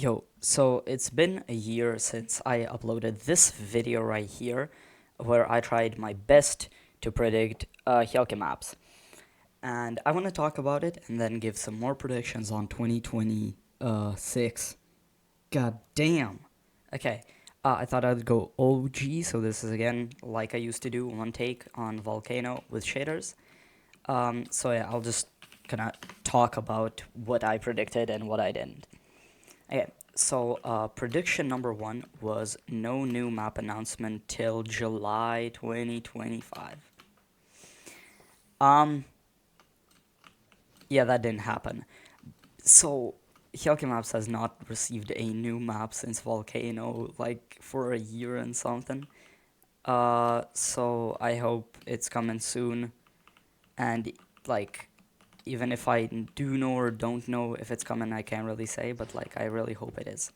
Yo, so it's been a year since I uploaded this video right here, where I tried my best to predict hielke maps. And I want to talk about it and then give some more predictions on 2026. God damn. Okay, I thought I'd go OG, so this is again like I used to do, one take on Volcano with shaders. So yeah, I'll just kind of talk about what I predicted and what I didn't. Okay, so prediction number one was no new map announcement till July 2025. Um, yeah, that didn't happen. So hielkemaps has not received a new map since Volcano, like for a year and something. So I hope it's coming soon. And like, even if I do know or don't know if it's coming, I can't really say. But like, I really hope it is.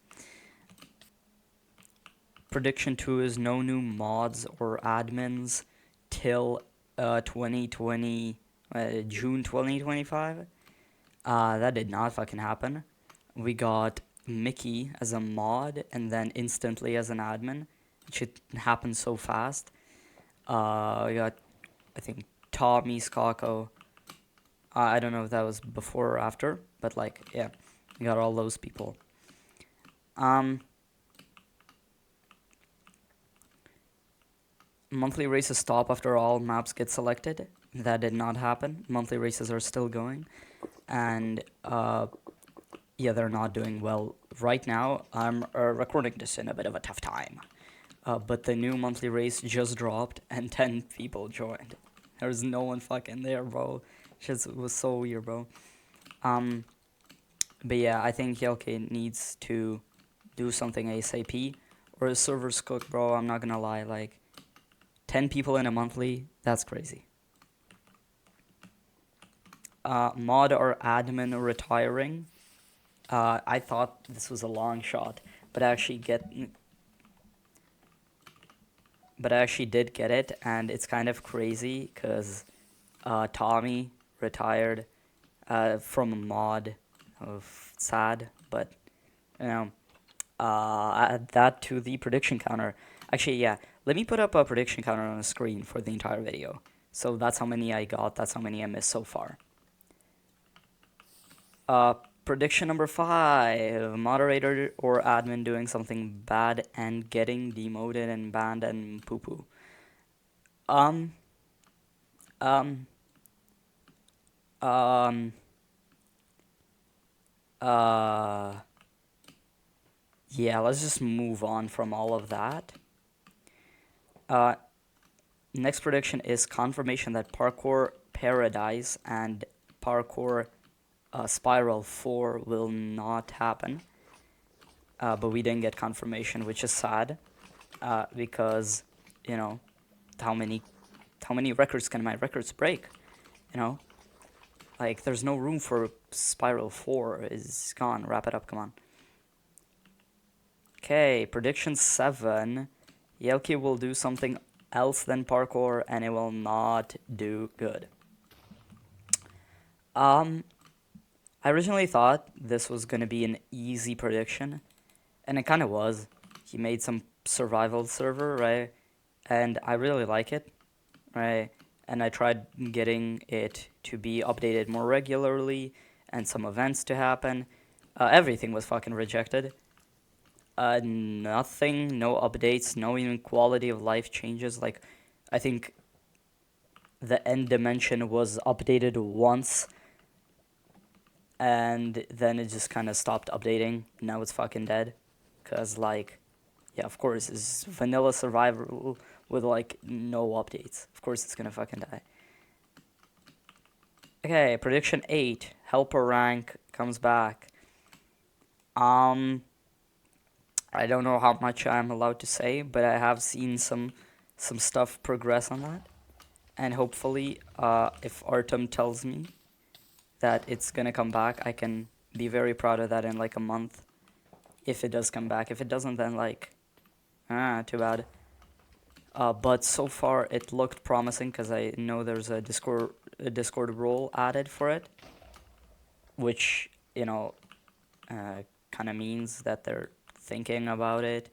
Prediction 2 is no new mods or admins till 2020, June 2025. That did not fucking happen. We got Mickey as a mod and then instantly as an admin, which it happened so fast. We got, I think, Tommy Skako. I don't know if that was before or after, but like, yeah, we got all those people. Monthly races stop after all maps get selected. That did not happen. Monthly races are still going, and yeah, they're not doing well right now. I'm recording this in a bit of a tough time, but the new monthly race just dropped, and 10 people joined. There's no one fucking there, bro. Shit was so weird, bro. Um, but yeah, I think hielke needs to do something ASAP, or the server's cooked, bro. I'm not gonna lie, like 10 people in a monthly, that's crazy. Mod or admin retiring. I thought this was a long shot, but I actually did get it, and it's kind of crazy because Tommy retired from a mod. Of sad, but you know, add that to the prediction counter. Actually, yeah, let me put up a prediction counter on the screen for the entire video. So that's how many I got. That's how many I missed so far. Uh, Prediction number 5: moderator or admin doing something bad and getting demoted and banned and poo poo. Um, um, um, uh, yeah, let's just move on from all of that. Uh, Next prediction is confirmation that Parkour Paradise and Parkour Spiral 4 will not happen. But we didn't get confirmation, which is sad, because, you know, how many records can my records break? You know, like there's no room for Spiral 4 is gone. Wrap it up, come on. Okay, prediction 7. Hielke will do something else than parkour and it will not do good. I originally thought this was gonna be an easy prediction, and it kind of was. He made some survival server, right? And I really like it, right? And I tried getting it to be updated more regularly and some events to happen. Everything was fucking rejected. Nothing, no updates, no even quality of life changes. Like, I think the end dimension was updated once and then it just kind of stopped updating. Now it's fucking dead. Because, like, yeah, of course, it's vanilla survival with, like, no updates. Of course it's gonna fucking die. Okay, prediction 8. Helper rank comes back. I don't know how much I'm allowed to say, but I have seen some stuff progress on that. And hopefully, if Artem tells me that it's gonna come back, I can be very proud of that in like a month. If it does come back. If it doesn't, then like, too bad. But so far it looked promising because I know there's a Discord role added for it, which, you know, kind of means that they're thinking about it,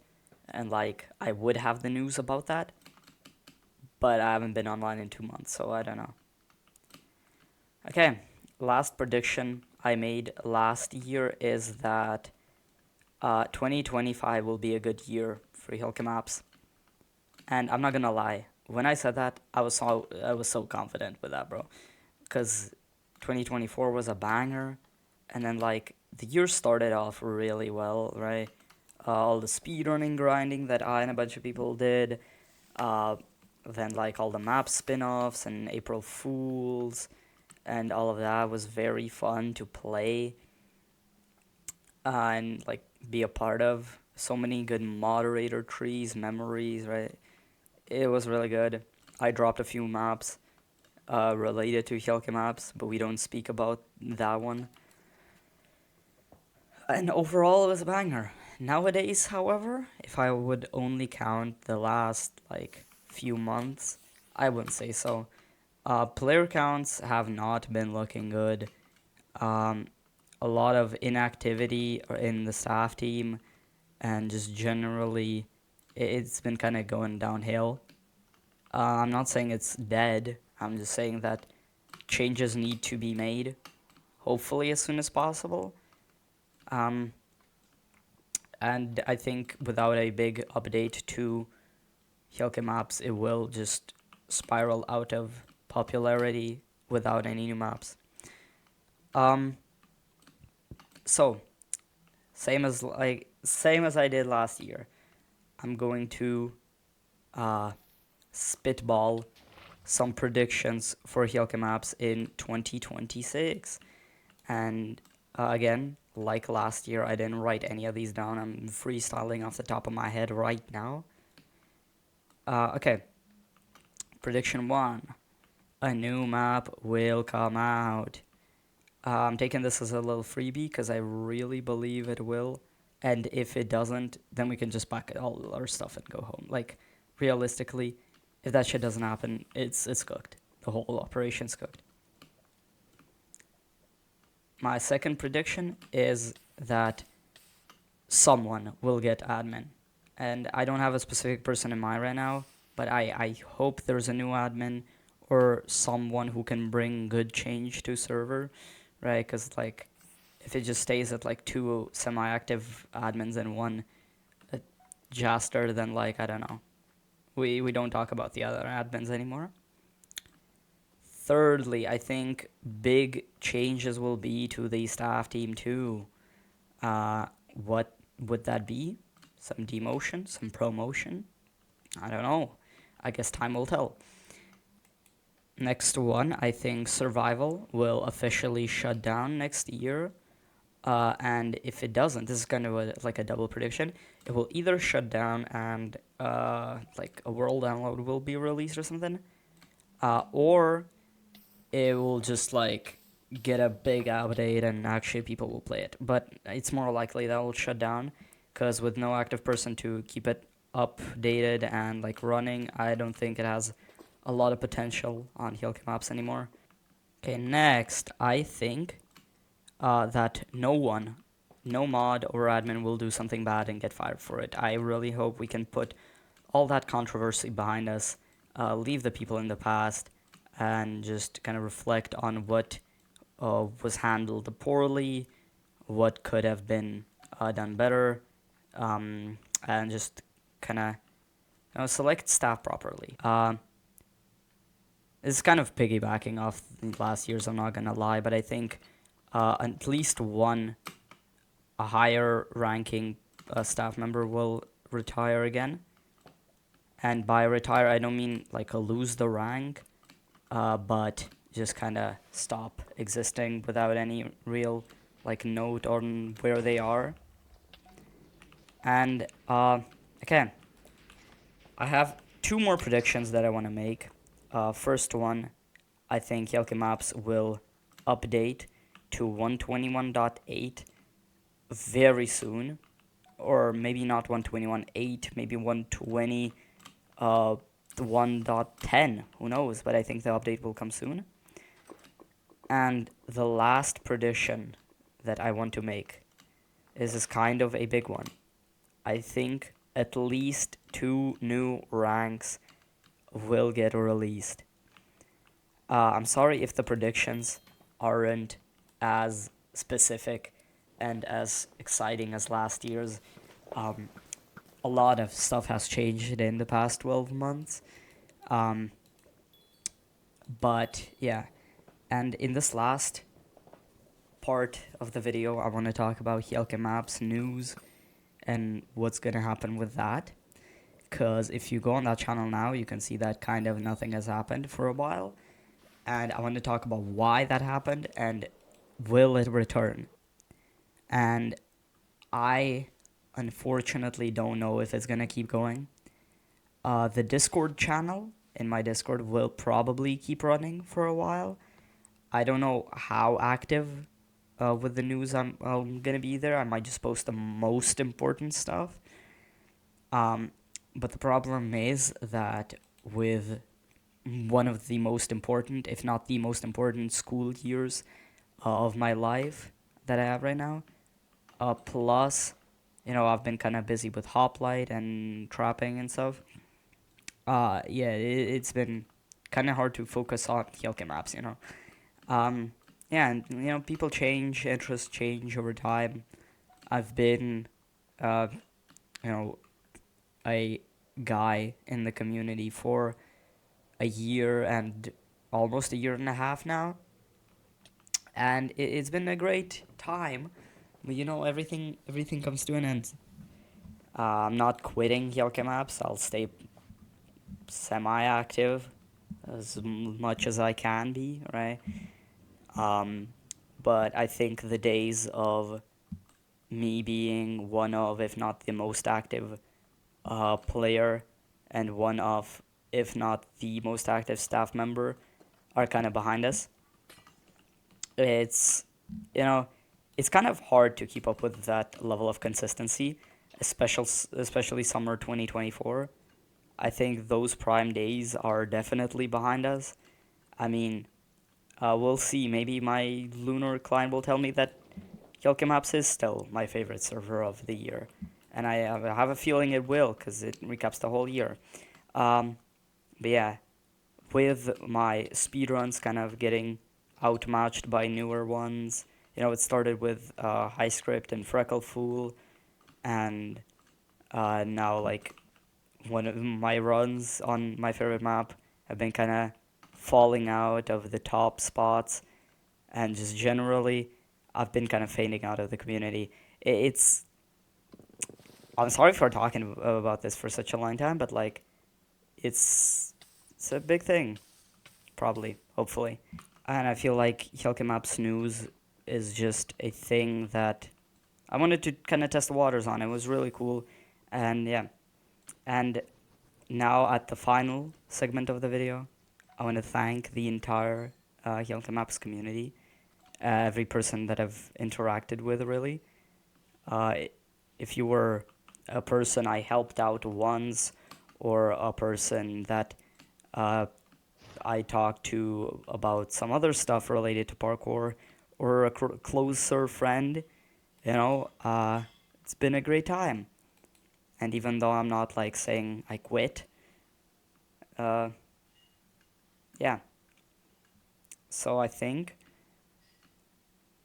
and like I would have the news about that, but I haven't been online in 2 months, so I don't know. Okay, last prediction I made last year is that 2025 will be a good year for hielkemaps. And I'm not gonna lie, when I said that, I was so confident with that, bro. Because 2024 was a banger, and then like the year started off really well, right? All the speedrunning grinding that I and a bunch of people did, uh, then like all the map spin-offs and April Fools, and all of that was very fun to play and like be a part of. So many good moderator trees, memories, right? It was really good. I dropped a few maps related to hielke maps, but we don't speak about that one. And overall, it was a banger. Nowadays, however, if I would only count the last like few months, I wouldn't say so. Player counts have not been looking good. Um, a lot of inactivity in the staff team, and just generally, it's been kind of going downhill. I'm not saying it's dead. I'm just saying that changes need to be made, hopefully as soon as possible. Um, and I think without a big update to hielke maps, it will just spiral out of popularity without any new maps. Um, so same as I did last year. I'm going to uh, spitball some predictions for hielke maps in 2026. And again, like last year, I didn't write any of these down. I'm freestyling off the top of my head right now. Okay, prediction 1. A new map will come out. I'm taking this as a little freebie because I really believe it will. And if it doesn't, then we can just pack all our stuff and go home. Like, realistically, if that shit doesn't happen, it's cooked. The whole operation's cooked. My second prediction is that someone will get admin. And I don't have a specific person in mind right now, but I hope there's a new admin or someone who can bring good change to server, right? Because, like, if it just stays at, like, 2 semi-active admins and 1 jaster, then, like, I don't know. We don't talk about the other admins anymore. Thirdly, I think big changes will be to the staff team too. What would that be? Some demotion? Some promotion? I don't know. I guess time will tell. Next one, I think survival will officially shut down next year. And if it doesn't, this is kind of like a double prediction. It will either shut down and like a world download will be released or something, or it will just like get a big update and actually people will play it. But it's more likely that will shut down because with no active person to keep it updated and like running, I don't think it has a lot of potential on hielke maps anymore. Okay, next, I think that no mod or admin will do something bad and get fired for it. I really hope we can put all that controversy behind us, leave the people in the past, and just kind of reflect on what was handled poorly, what could have been done better, and just kind of select staff properly. It's kind of piggybacking off last year's, I'm not gonna lie, but I think at least one a higher ranking staff member will retire again. And by retire, I don't mean like lose the rank, but just kind of stop existing without any real like note on where they are. And again, I have 2 more predictions that I want to make. First one, I think hielke maps will update to 121.8 very soon, or maybe not 121.8, maybe 120, 1.10, who knows, but I think the update will come soon. And the last prediction that I want to make is kind of a big one. I think at least 2 new ranks will get released. I'm sorry if the predictions aren't as specific and as exciting as last year's. Um, a lot of stuff has changed in the past 12 months. Um, but yeah, and in this last part of the video, I want to talk about hielkemaps news and what's going to happen with that. Because if you go on that channel now, you can see that kind of nothing has happened for a while. And I want to talk about why that happened and will it return. And I unfortunately don't know if it's going to keep going. The Discord channel in my Discord will probably keep running for a while. I don't know how active with the news I'm going to be there. I might just post the most important stuff. But the problem is that with one of the most important, if not the most important, school years of my life that I have right now, plus, I've been kind of busy with hoplite and trapping and stuff. Yeah, it's been kind of hard to focus on hielke maps, Yeah, and, people change, interests change over time. I've been, uh, you know, a guy in the community for a year and almost a year and a half now, and it's been a great time. But everything comes to an end. I'm not quitting hielke maps. I'll stay semi-active as much as I can be, right? Um, but I think the days of me being one of, if not the most active player, and one of, if not the most active staff member, are kind of behind us. It's, you know, it's kind of hard to keep up with that level of consistency, especially summer 2024. I think those prime days are definitely behind us. I mean, we'll see. Maybe my lunar client will tell me that hielkemaps is still my favorite server of the year. And I have a feeling it will, because it recaps the whole year. Um, but yeah, with my speedruns kind of getting outmatched by newer ones, it started with High Script and Freckle Fool, and now, like, one of my runs on my favorite map have been kind of falling out of the top spots, and just generally, I've been kind of fading out of the community. It's I'm sorry for talking about this for such a long time, but like, it's a big thing, probably, hopefully, and I feel like hielkemaps news is just a thing that I wanted to kind of test the waters on. It was really cool, and yeah, and now at the final segment of the video, I want to thank the entire hielkemaps community, every person that I've interacted with, really. Uh, if you were a person I helped out once, or a person that uh, I talked to about some other stuff related to parkour, or a closer friend, it's been a great time. And even though I'm not like saying I quit, uh, yeah. So I think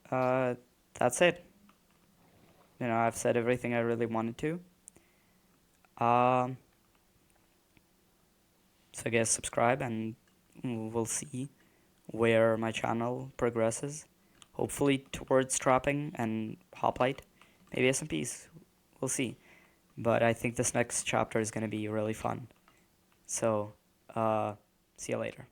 that's it. I've said everything I really wanted to. Um, so I guess subscribe, and we'll see where my channel progresses. Hopefully towards trapping and hoplite, maybe SMPs. We'll see. But I think this next chapter is going to be really fun. So, see you later.